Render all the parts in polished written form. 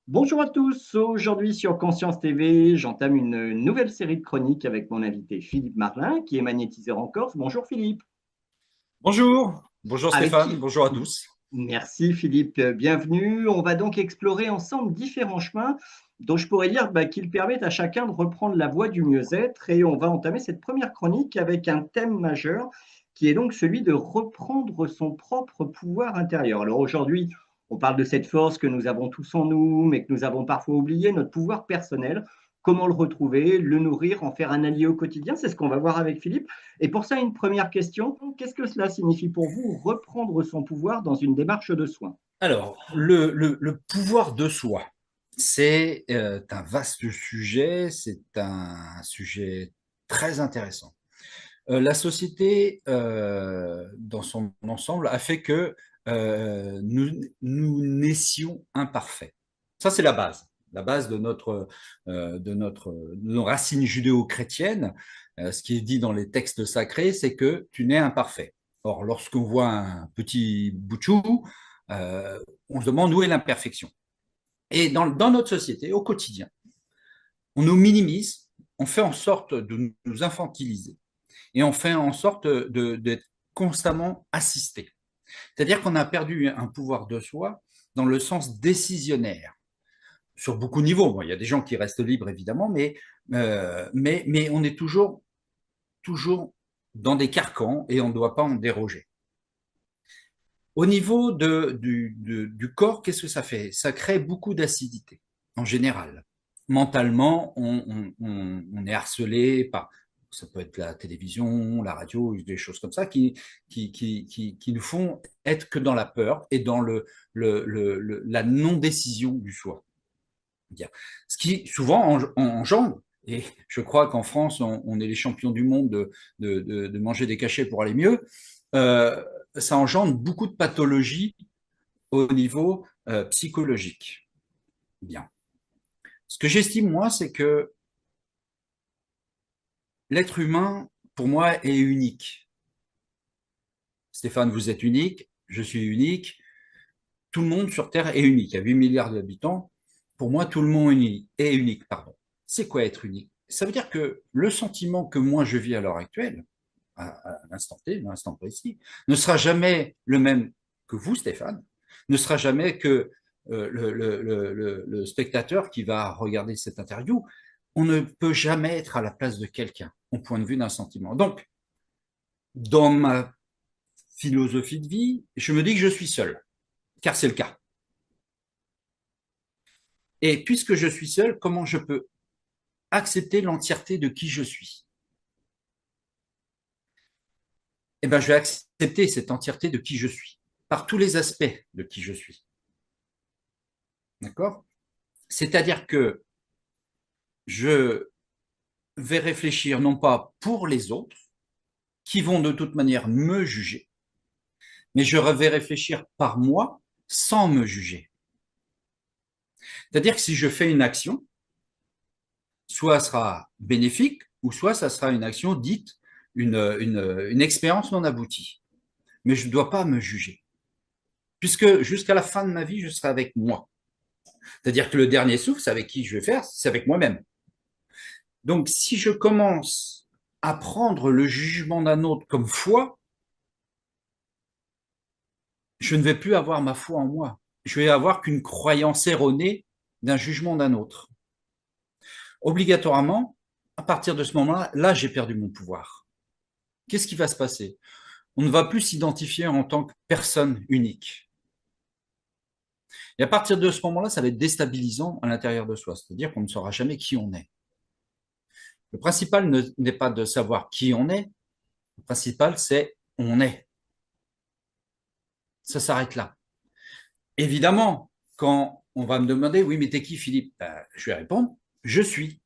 Bonjour à tous, aujourd'hui sur Conscience TV, j'entame une nouvelle série de chroniques avec mon invité Philippe Marlin, qui est magnétiseur en Corse. Bonjour Philippe. Bonjour Avec Stéphane, qui bonjour à tous. Merci Philippe, bienvenue. On va donc explorer ensemble différents chemins dont je pourrais dire qu'ils permettent à chacun de reprendre la voie du mieux-être. Et on va entamer cette première chronique avec un thème majeur qui est donc celui de reprendre son propre pouvoir intérieur. Alors aujourd'hui, on parle de cette force que nous avons tous en nous, mais que nous avons parfois oublié, notre pouvoir personnel. Comment le retrouver, le nourrir, en faire un allié au quotidien, c'est ce qu'on va voir avec Philippe. Et pour ça, une première question, qu'est-ce que cela signifie pour vous, reprendre son pouvoir dans une démarche de soin? Alors, le pouvoir de soi, c'est un vaste sujet, c'est un sujet très intéressant. La société, dans son ensemble, a fait que nous naissions imparfaits. Ça, c'est la base de nos racines judéo-chrétiennes. Ce qui est dit dans les textes sacrés, c'est que tu nais imparfait. Or, lorsqu'on voit un petit bout de chou, on se demande où est l'imperfection. Et dans notre société, au quotidien, on nous minimise, on fait en sorte de nous infantiliser et on fait en sorte d'être constamment assisté. C'est-à-dire qu'on a perdu un pouvoir de soi dans le sens décisionnaire, sur beaucoup de niveaux. Bon, il y a des gens qui restent libres, évidemment, mais on est toujours dans des carcans et on ne doit pas en déroger. Au niveau du corps, qu'est-ce que ça fait? Ça crée beaucoup d'acidité, en général. Mentalement, on est harcelé par, ça peut être la télévision, la radio, des choses comme ça, qui nous font être que dans la peur et dans la non-décision du soi. Bien. Ce qui souvent engendre, et je crois qu'en France, on est les champions du monde de manger des cachets pour aller mieux, euh, ça engendre beaucoup de pathologies au niveau psychologique. Bien. Ce que j'estime, moi, c'est que l'être humain, pour moi, est unique. Stéphane, vous êtes unique, je suis unique, tout le monde sur Terre est unique. Il y a 8 milliards d'habitants. Pour moi, tout le monde est unique. Pardon. C'est quoi être unique? Ça veut dire que le sentiment que moi je vis à l'heure actuelle, à l'instant T, à l'instant précis, ne sera jamais le même que vous, Stéphane, ne sera jamais que le spectateur qui va regarder cette interview. On ne peut jamais être à la place de quelqu'un, au point de vue d'un sentiment. Donc, dans ma philosophie de vie, je me dis que je suis seul, car c'est le cas. Et puisque je suis seul, comment je peux accepter l'entièreté de qui je suis? Eh bien, je vais accepter cette entièreté de qui je suis, par tous les aspects de qui je suis. D'accord? C'est-à-dire que je vais réfléchir non pas pour les autres, qui vont de toute manière me juger, mais je vais réfléchir par moi sans me juger. C'est-à-dire que si je fais une action, soit elle sera bénéfique, ou soit ça sera une action dite une expérience non aboutie. Mais je ne dois pas me juger, puisque jusqu'à la fin de ma vie, je serai avec moi. C'est-à-dire que le dernier souffle, c'est avec qui je vais faire, c'est avec moi-même. Donc, si je commence à prendre le jugement d'un autre comme foi, je ne vais plus avoir ma foi en moi. Je vais avoir qu'une croyance erronée d'un jugement d'un autre. Obligatoirement, à partir de ce moment-là, là, j'ai perdu mon pouvoir. Qu'est-ce qui va se passer? On ne va plus s'identifier en tant que personne unique. Et à partir de ce moment-là, ça va être déstabilisant à l'intérieur de soi, c'est-à-dire qu'on ne saura jamais qui on est. Le principal n'est pas de savoir qui on est, le principal c'est on est. Ça s'arrête là. Évidemment, quand on va me demander, oui, mais t'es qui Philippe? Je vais répondre, je suis.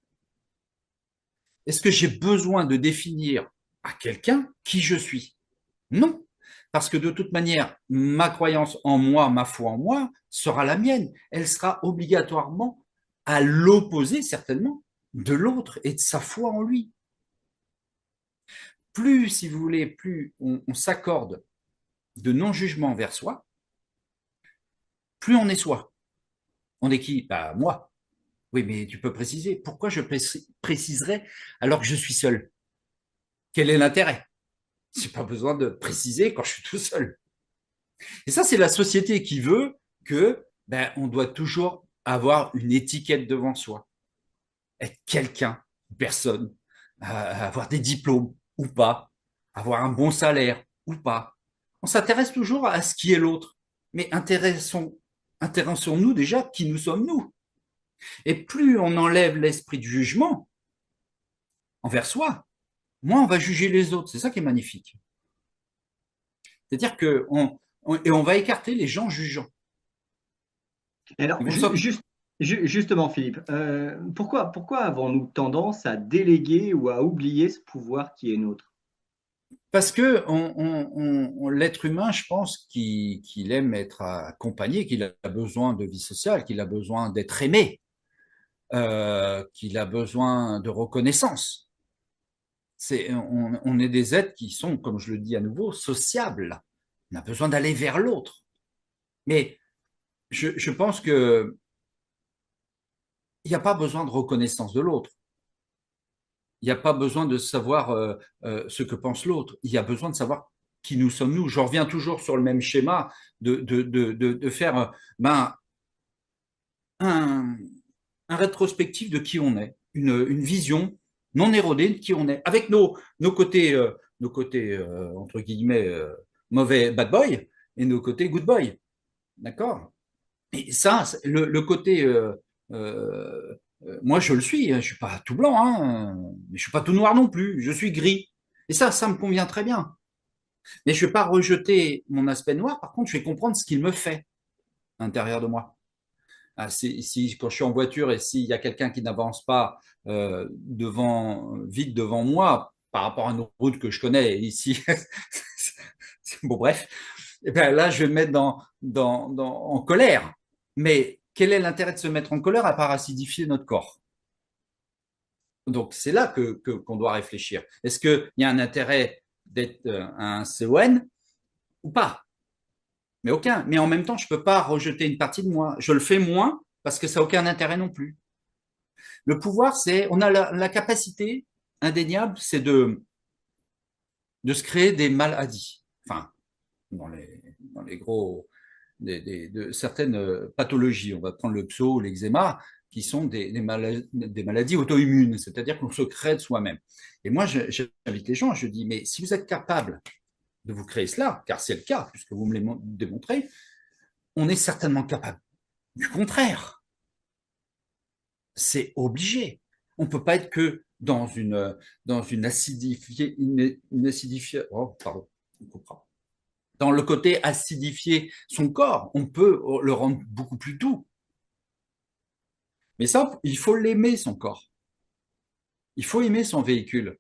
Est-ce que j'ai besoin de définir à quelqu'un qui je suis? Non. Parce que de toute manière, ma croyance en moi, ma foi en moi, sera la mienne. Elle sera obligatoirement à l'opposé, certainement, de l'autre et de sa foi en lui. Plus, si vous voulez, plus on s'accorde de non-jugement vers soi, plus on est soi. On est qui? Bah, moi. Oui, mais tu peux préciser. Pourquoi je préciserais alors que je suis seul? Quel est l'intérêt? J'ai pas besoin de préciser quand je suis tout seul. Et ça, c'est la société qui veut que on doit toujours avoir une étiquette devant soi, être quelqu'un, personne, avoir des diplômes ou pas, avoir un bon salaire ou pas. On s'intéresse toujours à ce qui est l'autre, mais intéressons-nous déjà qui nous sommes nous. Et plus on enlève l'esprit du jugement envers soi, moins on va juger les autres. C'est ça qui est magnifique. C'est-à-dire on va écarter les gens jugeants. Alors, Nous sommes justement, Philippe, pourquoi avons-nous tendance à déléguer ou à oublier ce pouvoir qui est nôtre? Parce que l'être humain, je pense qu'il aime être accompagné, qu'il a besoin de vie sociale, qu'il a besoin d'être aimé, qu'il a besoin de reconnaissance. On est des êtres qui sont, comme je le dis à nouveau, sociables. On a besoin d'aller vers l'autre. Mais je pense que il n'y a pas besoin de reconnaissance de l'autre. Il n'y a pas besoin de savoir ce que pense l'autre. Il y a besoin de savoir qui nous sommes nous. Je reviens toujours sur le même schéma de faire un, un rétrospectif de qui on est, une vision non érodée de qui on est, avec nos côtés, entre guillemets, mauvais bad boy et nos côtés good boy. D'accord? Et ça, le côté moi, je le suis. Je suis pas tout blanc, hein, mais je suis pas tout noir non plus. Je suis gris. Et ça me convient très bien. Mais je vais pas rejeter mon aspect noir. Par contre, je vais comprendre ce qu'il me fait à l'intérieur de moi. Ah, quand je suis en voiture et s'il y a quelqu'un qui n'avance pas vite devant moi par rapport à une route que je connais ici, bon bref, et bien là je vais me mettre en colère. Mais quel est l'intérêt de se mettre en colère à part acidifier notre corps? Donc c'est là qu'on doit réfléchir. Est-ce qu'il y a un intérêt d'être un CON ou pas? Mais aucun. Mais en même temps, je ne peux pas rejeter une partie de moi. Je le fais moins parce que ça n'a aucun intérêt non plus. Le pouvoir, on a la capacité indéniable, c'est de se créer des maladies. Enfin, dans les gros, de certaines pathologies. On va prendre le pso ou l'eczéma, qui sont des maladies auto-immunes, c'est-à-dire qu'on se crée de soi-même. Et moi, j'invite les gens, je dis, mais si vous êtes capable de vous créer cela, car c'est le cas, puisque vous me le démontrez, on est certainement capable. Du contraire, c'est obligé. On ne peut pas être que dans une acidifiée, oh, pardon, on comprend. Dans le côté acidifier son corps, on peut le rendre beaucoup plus doux. Mais ça, il faut l'aimer, son corps. Il faut aimer son véhicule.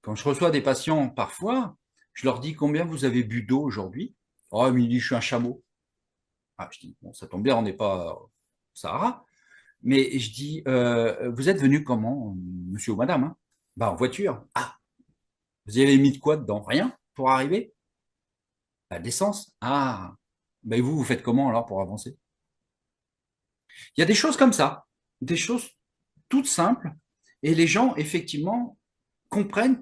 Quand je reçois des patients, parfois, je leur dis combien vous avez bu d'eau aujourd'hui. Oh, il me dit, je suis un chameau. Ah, je dis, bon, ça tombe bien, on n'est pas au Sahara. Mais je dis, vous êtes venu comment, monsieur ou madame, hein? Bah, en voiture. Ah, vous y avez mis de quoi dedans? Rien pour arriver? Bah, d'essence. Ah, bah, et vous faites comment alors pour avancer? Il y a des choses comme ça, des choses toutes simples, et les gens, effectivement, comprennent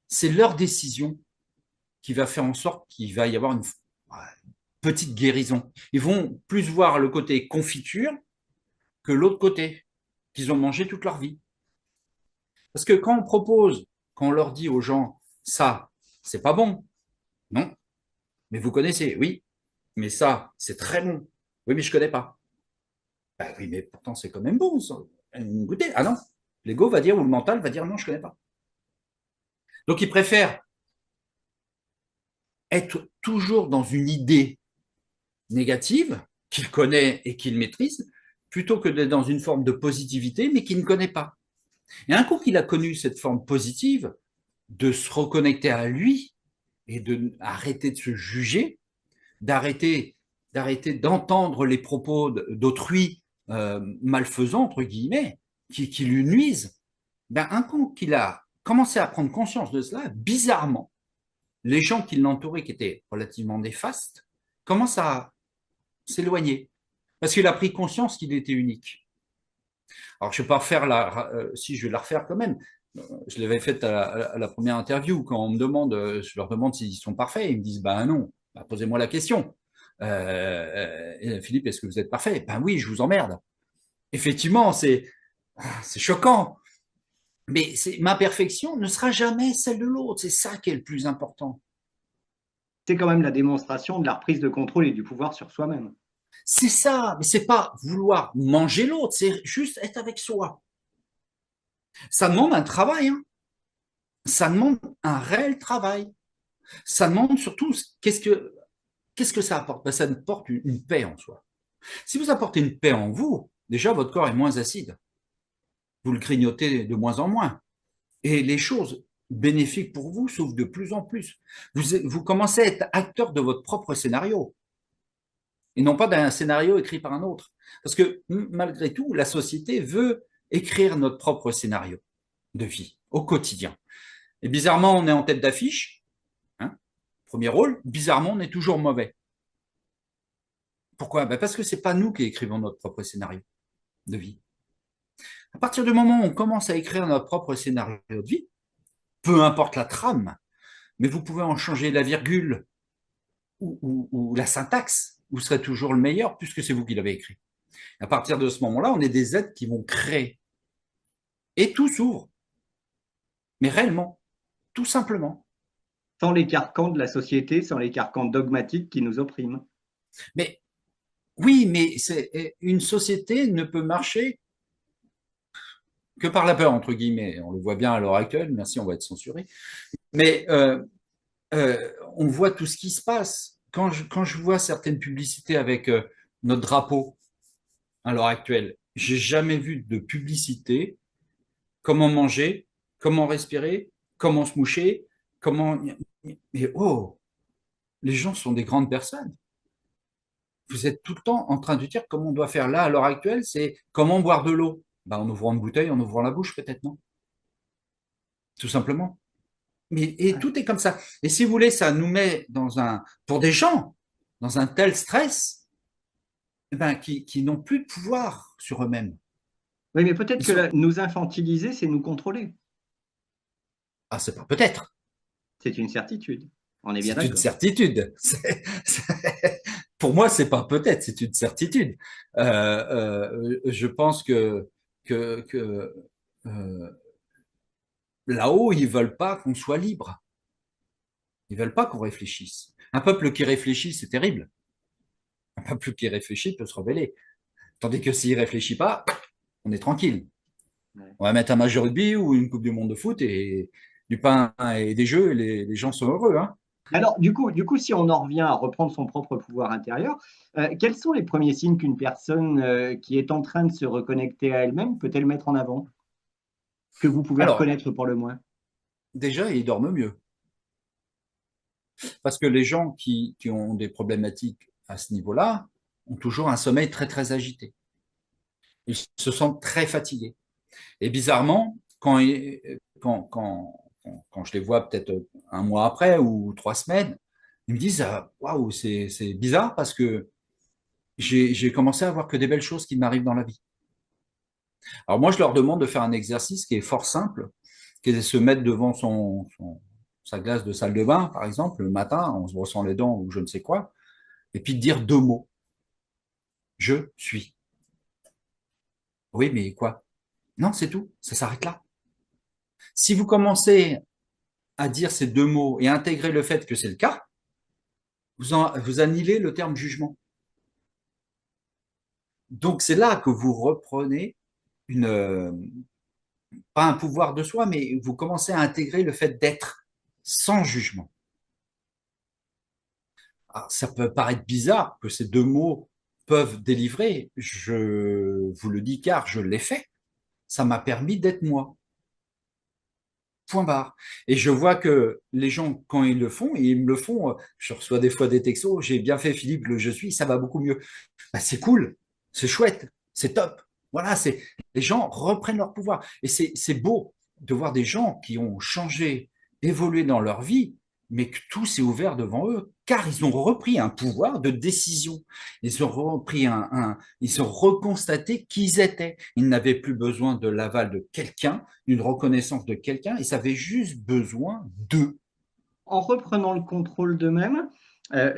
c'est leur décision qui va faire en sorte qu'il va y avoir une petite guérison. Ils vont plus voir le côté confiture que l'autre côté, qu'ils ont mangé toute leur vie. Parce que quand on leur dit aux gens, ça, c'est pas bon, non, mais vous connaissez, oui, mais ça, c'est très bon, oui, mais je connais pas. Ben oui, mais pourtant, c'est quand même bon, ça. Goûtez. Ah non, l'ego va dire, ou le mental va dire, non, je connais pas. Donc, ils préfèrent être toujours dans une idée négative qu'il connaît et qu'il maîtrise, plutôt que d'être dans une forme de positivité, mais qu'il ne connaît pas. Et un coup qu'il a connu cette forme positive, de se reconnecter à lui, et d'arrêter de se juger, d'arrêter d'entendre les propos d'autrui malfaisants, entre guillemets, qui lui nuisent, ben, un coup qu'il a commencé à prendre conscience de cela, bizarrement, les gens qui l'entouraient, qui étaient relativement néfastes, commencent à s'éloigner. Parce qu'il a pris conscience qu'il était unique. Alors, je ne vais pas refaire si je vais la refaire quand même. Je l'avais faite à la première interview. Quand on me demande, je leur demande s'ils sont parfaits. Ils me disent, ben non. Ben, posez-moi la question. Philippe, est-ce que vous êtes parfait? Ben oui, je vous emmerde. Effectivement, c'est choquant. Mais ma perfection ne sera jamais celle de l'autre. C'est ça qui est le plus important. C'est quand même la démonstration de la reprise de contrôle et du pouvoir sur soi-même. C'est ça, mais c'est pas vouloir manger l'autre, c'est juste être avec soi. Ça demande un travail, hein. Ça demande un réel travail. Ça demande surtout qu'est-ce que ça apporte? Ben, ça apporte une paix en soi. Si vous apportez une paix en vous, déjà votre corps est moins acide. Vous le grignotez de moins en moins. Et les choses bénéfiques pour vous s'ouvrent de plus en plus. Vous commencez à être acteur de votre propre scénario et non pas d'un scénario écrit par un autre. Parce que malgré tout, la société veut écrire notre propre scénario de vie au quotidien. Et bizarrement, on est en tête d'affiche, hein, premier rôle, bizarrement, on est toujours mauvais. Pourquoi? Ben parce que ce n'est pas nous qui écrivons notre propre scénario de vie. À partir du moment où on commence à écrire notre propre scénario de vie, peu importe la trame, mais vous pouvez en changer la virgule ou la syntaxe, vous serez toujours le meilleur puisque c'est vous qui l'avez écrit. À partir de ce moment-là, on est des êtres qui vont créer. Et tout s'ouvre. Mais réellement, tout simplement. Sans les carcans de la société, sans les carcans dogmatiques qui nous oppriment. Mais oui, mais une société ne peut marcher que par la peur, entre guillemets. On le voit bien à l'heure actuelle, merci, on va être censuré. Mais on voit tout ce qui se passe. Quand je vois certaines publicités avec notre drapeau à l'heure actuelle, j'ai jamais vu de publicité comment manger, comment respirer, comment se moucher, comment. Mais oh, les gens sont des grandes personnes. Vous êtes tout le temps en train de dire comment on doit faire là à l'heure actuelle, c'est comment boire de l'eau. Ben, en ouvrant une bouteille, en ouvrant la bouche, peut-être non. Tout simplement. Et tout est comme ça. Et si vous voulez, ça nous met pour des gens, dans un tel stress, ben, qui n'ont plus de pouvoir sur eux-mêmes. Oui, mais peut-être que nous infantiliser, c'est nous contrôler. Ah, c'est pas peut-être. C'est une certitude. On est bien C'est une d'accord. certitude. Pour moi, c'est pas peut-être, c'est une certitude. Je pense que euh, là-haut, ils veulent pas qu'on soit libre. Ils veulent pas qu'on réfléchisse. Un peuple qui réfléchit, c'est terrible. Un peuple qui réfléchit peut se rebeller. Tandis que s'il réfléchit pas, on est tranquille. Ouais. On va mettre un match de rugby ou une coupe du monde de foot et du pain et des jeux, et les gens sont heureux, hein. Alors, du coup, si on en revient à reprendre son propre pouvoir intérieur, quels sont les premiers signes qu'une personne qui est en train de se reconnecter à elle-même peut-elle mettre en avant, que vous pouvez Alors, reconnaître pour le moins? déjà, ils dorment mieux. Parce que les gens qui ont des problématiques à ce niveau-là ont toujours un sommeil très, très agité. Ils se sentent très fatigués. Et bizarrement, quand je les vois peut-être un mois après ou 3 semaines, ils me disent waouh, c'est bizarre parce que j'ai commencé à voir que des belles choses qui m'arrivent dans la vie. Alors moi, je leur demande de faire un exercice qui est fort simple, qui est de se mettre devant sa glace de salle de bain, par exemple, le matin, en se brossant les dents ou je ne sais quoi, et puis de dire 2 mots. Je suis. Oui, mais quoi? Non, c'est tout. Ça s'arrête là. Si vous commencez à dire ces 2 mots et à intégrer le fait que c'est le cas, vous annihilez le terme jugement. Donc c'est là que vous reprenez pas un pouvoir de soi, mais vous commencez à intégrer le fait d'être sans jugement. Alors, ça peut paraître bizarre que ces 2 mots peuvent délivrer. Je vous le dis car je l'ai fait. Ça m'a permis d'être moi. Point barre. Et je vois que les gens, quand ils le font, et ils me le font, je reçois des fois des textos, j'ai bien fait Philippe, le je suis, ça va beaucoup mieux. Bah, c'est cool, c'est chouette, c'est top. Voilà, les gens reprennent leur pouvoir. Et c'est beau de voir des gens qui ont changé, évolué dans leur vie, mais que tout s'est ouvert devant eux, car ils ont repris un pouvoir de décision. Ils ont repris ils ont reconstaté qui ils étaient. Ils n'avaient plus besoin de l'aval de quelqu'un, d'une reconnaissance de quelqu'un, ils avaient juste besoin d'eux. En reprenant le contrôle d'eux-mêmes,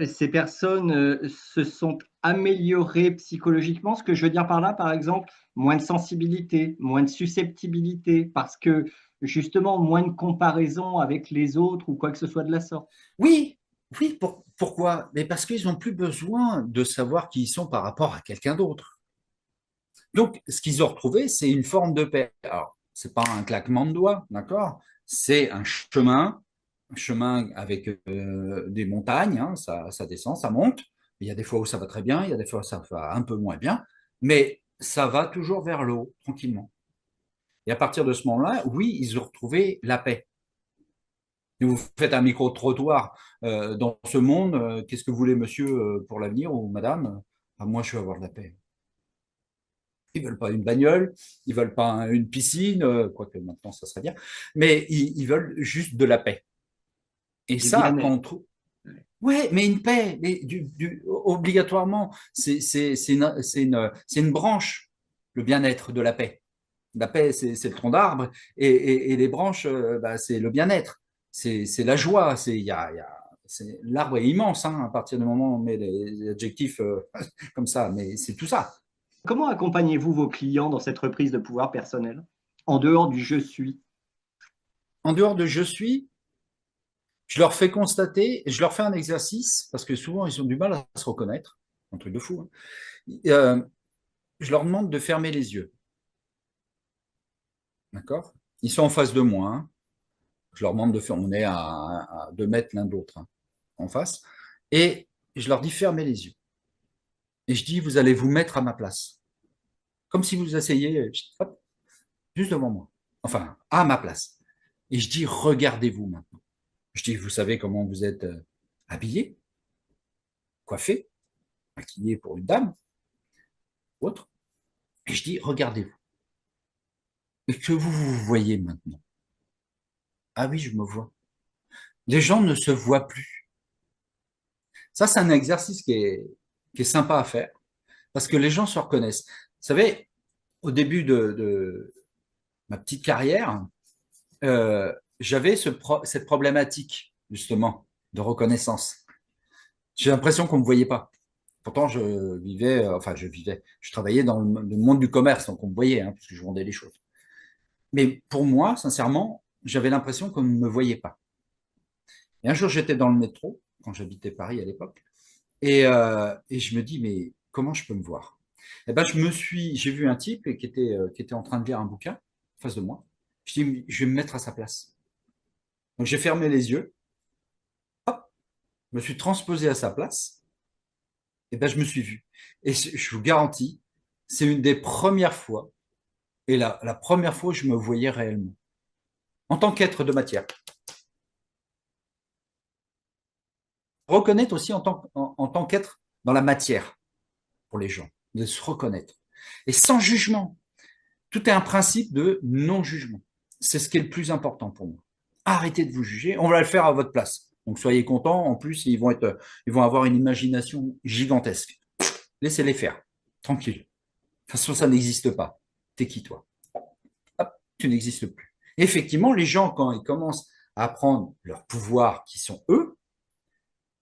ces personnes se sont améliorées psychologiquement. Ce que je veux dire par là, par exemple, moins de sensibilité, moins de susceptibilité, parce que justement, moins de comparaison avec les autres ou quoi que ce soit de la sorte. Oui, oui, pourquoi? Mais parce qu'ils n'ont plus besoin de savoir qui ils sont par rapport à quelqu'un d'autre. Donc, ce qu'ils ont retrouvé, c'est une forme de paix. Alors, c'est pas un claquement de doigts, d'accord? C'est un chemin avec des montagnes, hein, ça descend, ça monte. Il y a des fois où ça va très bien, il y a des fois où ça va un peu moins bien, mais ça va toujours vers le haut, tranquillement. Et à partir de ce moment-là, oui, ils ont retrouvé la paix. Et vous faites un micro-trottoir dans ce monde, qu'est-ce que vous voulez, monsieur, pour l'avenir ou madame? Ah, moi, je veux avoir de la paix. Ils veulent pas une bagnole, ils veulent pas une piscine, quoique maintenant ça serait bien, mais ils veulent juste de la paix. Et Du ça, quand bien-être. on trouve. Ouais, mais une paix, mais obligatoirement, c'est une branche, le bien-être de la paix. La paix, c'est le tronc d'arbre, et les branches, bah, c'est le bien-être, c'est la joie. L'arbre est immense hein, à partir du moment où on met les adjectifs comme ça, mais c'est tout ça. Comment accompagnez-vous vos clients dans cette reprise de pouvoir personnel, en dehors du je suis? En dehors de je suis, je leur fais constater, je leur fais un exercice, parce que souvent ils ont du mal à se reconnaître, un truc de fou. Hein. Je leur demande de fermer les yeux. D'accord? Ils sont en face de moi. Hein. Je leur demande de faire, on est à 2 mètres l'un de l'autre hein, en face. Et je leur dis fermez les yeux. Et je dis, vous allez vous mettre à ma place. Comme si vous vous asseyez hop, juste devant moi. Enfin, à ma place. Et je dis, regardez-vous maintenant. Je dis, vous savez comment vous êtes habillé, coiffé, maquillé pour une dame, autre. Et je dis, regardez-vous. Et que vous voyez maintenant. Ah oui, je me vois. Les gens ne se voient plus. Ça, c'est un exercice qui est sympa à faire parce que les gens se reconnaissent. Vous savez, au début de ma petite carrière, j'avais cette problématique, justement, de reconnaissance. J'ai l'impression qu'on ne me voyait pas. Pourtant, je travaillais dans le monde du commerce, donc on me voyait, hein, parce que je vendais les choses. Mais pour moi, sincèrement, j'avais l'impression qu'on ne me voyait pas. Et un jour, j'étais dans le métro, quand j'habitais Paris à l'époque, et je me dis, mais comment je peux me voir? Eh ben, j'ai vu un type qui était en train de lire un bouquin en face de moi. Je dis, je vais me mettre à sa place. Donc, j'ai fermé les yeux, je me suis transposé à sa place, et ben, je me suis vu. Et je vous garantis, c'est une des premières fois, et la première fois où je me voyais réellement, en tant qu'être de matière. Reconnaître aussi en tant qu'être dans la matière pour les gens, de se reconnaître. Et sans jugement. Tout est un principe de non-jugement. C'est ce qui est le plus important pour moi. Arrêtez de vous juger, on va le faire à votre place. Donc soyez contents. En plus, ils vont avoir une imagination gigantesque. Laissez-les faire, tranquille. De toute façon, ça n'existe pas. T'es qui toi? Hop, tu n'existes plus. Effectivement, les gens, quand ils commencent à prendre leur pouvoir, qui sont eux,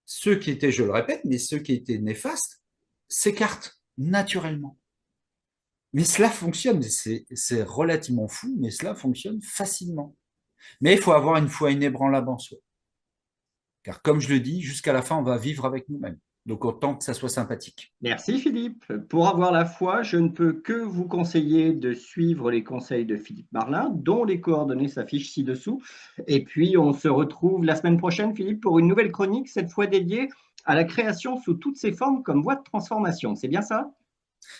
ceux qui étaient, je le répète, mais ceux qui étaient néfastes, s'écartent naturellement. Mais cela fonctionne, c'est relativement fou, mais cela fonctionne facilement. Mais il faut avoir une foi inébranlable en soi. Car comme je le dis, jusqu'à la fin, on va vivre avec nous-mêmes. Donc autant que ça soit sympathique. Merci Philippe. Pour avoir la foi, je ne peux que vous conseiller de suivre les conseils de Philippe Marlin, dont les coordonnées s'affichent ci-dessous. Et puis, on se retrouve la semaine prochaine, Philippe, pour une nouvelle chronique, cette fois dédiée à la création sous toutes ses formes comme voie de transformation. C'est bien ça?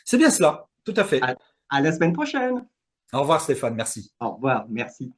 C'est bien cela, tout à fait. À, à la semaine prochaine. Au revoir Stéphane, merci. Au revoir. Merci.